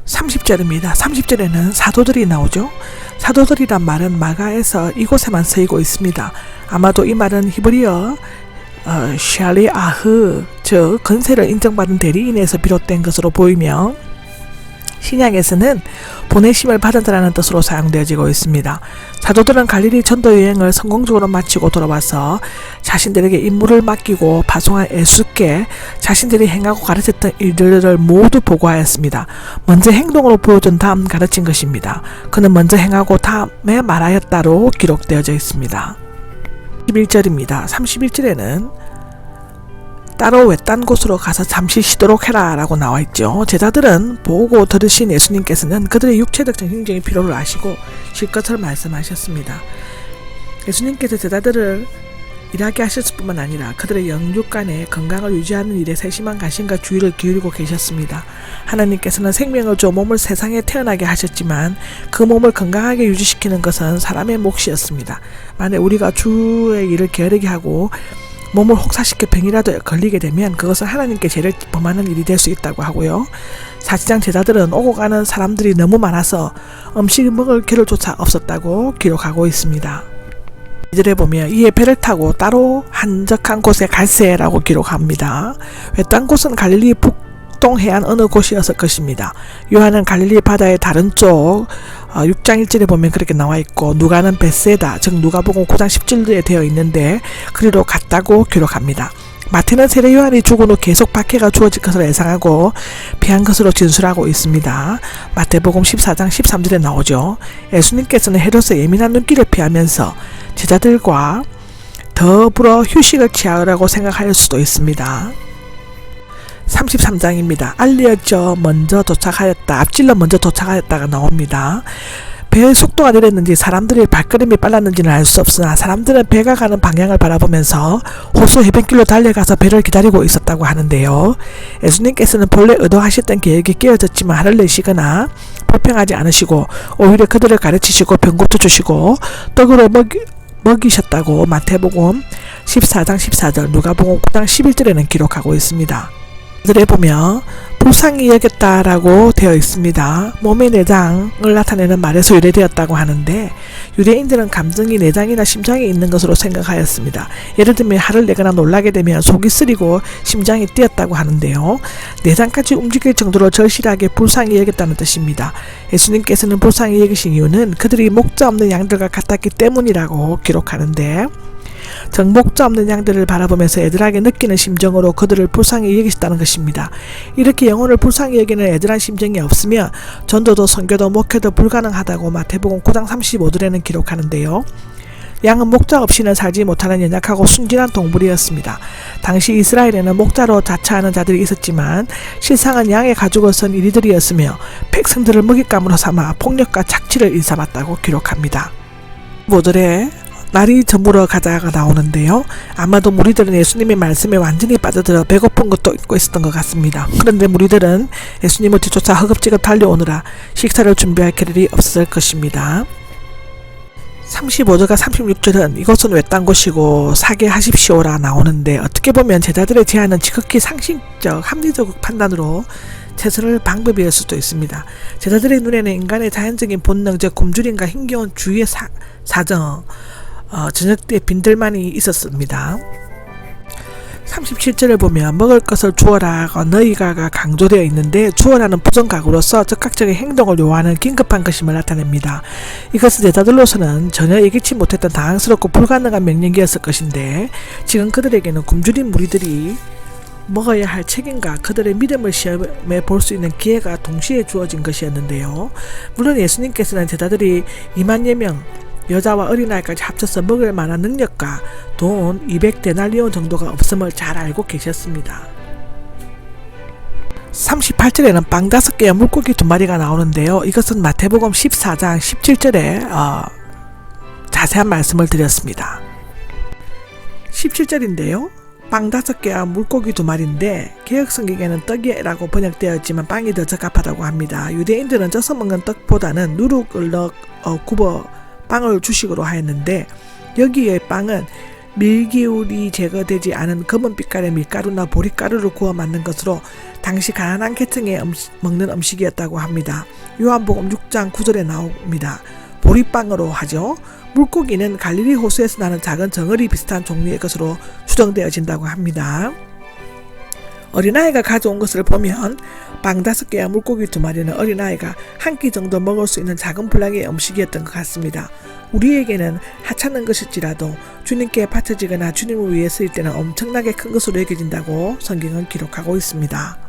30절입니다. 30절에는 사도들이 나오죠. 사도들이란 말은 마가에서 이곳에만 쓰이고 있습니다. 아마도 이 말은 히브리어 샬리아흐, 즉 건세를 인정받은 대리인에서 비롯된 것으로 보이며 신약에서는 보내심을 받은 자라는 뜻으로 사용되어지고 있습니다. 사도들은 갈릴리 전도 여행을 성공적으로 마치고 돌아와서 자신들에게 임무를 맡기고 파송한 예수께 자신들이 행하고 가르쳤던 일들을 모두 보고하였습니다. 먼저 행동으로 보여준 다음 가르친 것입니다. 그는 먼저 행하고 다음에 말하였다로 기록되어져 있습니다. 31절입니다. 31절에는 따로 외딴 곳으로 가서 잠시 쉬도록 해라 라고 나와 있죠. 제자들은 보고 들으신 예수님께서는 그들의 육체적 정신적인 피로를 아시고 쉴 것을 말씀하셨습니다. 예수님께서 제자들을 일하게 하셨을 뿐만 아니라 그들의 영육간의 건강을 유지하는 일에 세심한 관심과 주의를 기울이고 계셨습니다. 하나님께서는 생명을 줘 몸을 세상에 태어나게 하셨지만 그 몸을 건강하게 유지시키는 것은 사람의 몫이었습니다. 만약 우리가 주의 일을 게으르게 하고 몸을 혹사시켜 병이라도 걸리게 되면 그것은 하나님께 죄를 범하는 일이 될 수 있다고 하고요. 사실상 제자들은 오고 가는 사람들이 너무 많아서 음식을 먹을 겨를조차 없었다고 기록하고 있습니다. 이절에 보면 이에 배를 타고 따로 한적한 곳에 갈세라고 기록합니다. 외딴 곳은 갈릴리 북동해안 어느 곳이었을 것입니다. 요한은 갈릴리 바다의 다른 쪽 6장 1절에 보면 그렇게 나와 있고 누가는 벳세다, 즉 누가복음 9장 10절에 되어 있는데 그리로 갔다고 기록합니다. 마태는 세례 요한이 죽은 후 계속 박해가 주어질 것을 예상하고 피한 것으로 진술하고 있습니다. 마태복음 14장 13절에 나오죠. 예수님께서는 헤롯의 예민한 눈길을 피하면서 제자들과 더불어 휴식을 취하라고 생각할 수도 있습니다. 33장입니다. 알려져 먼저 도착하였다, 앞질러 먼저 도착하였다가 나옵니다. 배의 속도가 느렸는지 사람들의 발걸음이 빨랐는지는 알 수 없으나 사람들은 배가 가는 방향을 바라보면서 호수 해변길로 달려가서 배를 기다리고 있었다고 하는데요. 예수님께서는 본래 의도하셨던 계획이 깨어졌지만 화를 내시거나 불평하지 않으시고 오히려 그들을 가르치시고 병 고쳐주시고 떡으로 먹이셨다고 마태복음 14장 14절, 누가복음 9장 11절에는 기록하고 있습니다. 들에 보면 불쌍히 여겼다라고 되어 있습니다. 몸의 내장을 나타내는 말에서 유래되었다고 하는데 유대인들은 감정이 내장이나 심장에 있는 것으로 생각하였습니다. 예를 들면 화를 내거나 놀라게 되면 속이 쓰리고 심장이 뛰었다고 하는데요. 내장까지 움직일 정도로 절실하게 불쌍히 여겼다는 뜻입니다. 예수님께서는 불쌍히 여기신 이유는 그들이 목자 없는 양들과 같았기 때문이라고 기록하는데 정목자 없는 양들을 바라보면서 애절하게 느끼는 심정으로 그들을 불쌍히 여기셨다는 것입니다. 이렇게 영혼을 불쌍히 여기는 애절한 심정이 없으면 전도도 선교도 목회도 불가능하다고 마태복음 9장 35절에는 기록하는데요. 양은 목자 없이는 살지 못하는 연약하고 순진한 동물이었습니다. 당시 이스라엘에는 목자로 자처하는 자들이 있었지만 실상은 양의 가죽을 쓴 이리들이었으며 백성들을 먹잇감으로 삼아 폭력과 착취를 일삼았다고 기록합니다. 5절에 날이 저물어 가자가 나오는데요. 아마도 무리들은 예수님의 말씀에 완전히 빠져들어 배고픈 것도 잊고 있었던 것 같습니다. 그런데 무리들은 예수님을 뒤쫓아 허겁지겁 달려오느라 식사를 준비할 겨를이 없었을 것입니다. 35절과 36절은 이것은 외딴 곳이고 사게 하십시오라 나오는데 어떻게 보면 제자들의 제안은 지극히 상식적 합리적 판단으로 최선을 방법이었을 수도 있습니다. 제자들의 눈에는 인간의 자연적인 본능, 즉 굶주림과 힘겨운 주위의 사정, 저녁 때 빈들만이 있었습니다. 37절을 보면 먹을 것을 주어라가 너희가가 강조되어 있는데 주어라는 부정각으로서 적극적인 행동을 요하는 긴급한 것임을 나타냅니다. 이것은 제자들로서는 전혀 예기치 못했던 당황스럽고 불가능한 명령이었을 것인데 지금 그들에게는 굶주린 무리들이 먹어야 할 책임과 그들의 믿음을 시험해 볼 수 있는 기회가 동시에 주어진 것이었는데요. 물론 예수님께서는 제자들이 2만여 명 여자와 어린아이까지 합쳐서 먹을 만한 능력과 돈 200데나리온 정도가 없음을 잘 알고 계셨습니다. 38절에는 빵 5개와 물고기 2마리가 나오는데요. 이것은 마태복음 14장 17절에 자세한 말씀을 드렸습니다. 17절인데요. 빵 5개와 물고기 2마리인데 개역성경에는 떡이라고 번역되어 있지만 빵이 더 적합하다고 합니다. 유대인들은 쪄서 먹는 떡보다는 누룩을 굽어 빵을 주식으로 하였는데 여기에 빵은 밀기울이 제거되지 않은 검은 빛깔의 밀가루나 보리가루를 구워 만든 것으로 당시 가난한 계층에 먹는 음식이었다고 합니다. 요한복음 6장 9절에 나옵니다. 보리빵으로 하죠. 물고기는 갈릴리 호수에서 나는 작은 정어리 비슷한 종류의 것으로 추정되어진다고 합니다. 어린아이가 가져온 것을 보면 빵 5개와 물고기 2마리는 어린아이가 한 끼 정도 먹을 수 있는 작은 분량의 음식이었던 것 같습니다. 우리에게는 하찮은 것일지라도 주님께 바쳐지거나 주님을 위해 쓰일 때는 엄청나게 큰 것으로 여겨진다고 성경은 기록하고 있습니다.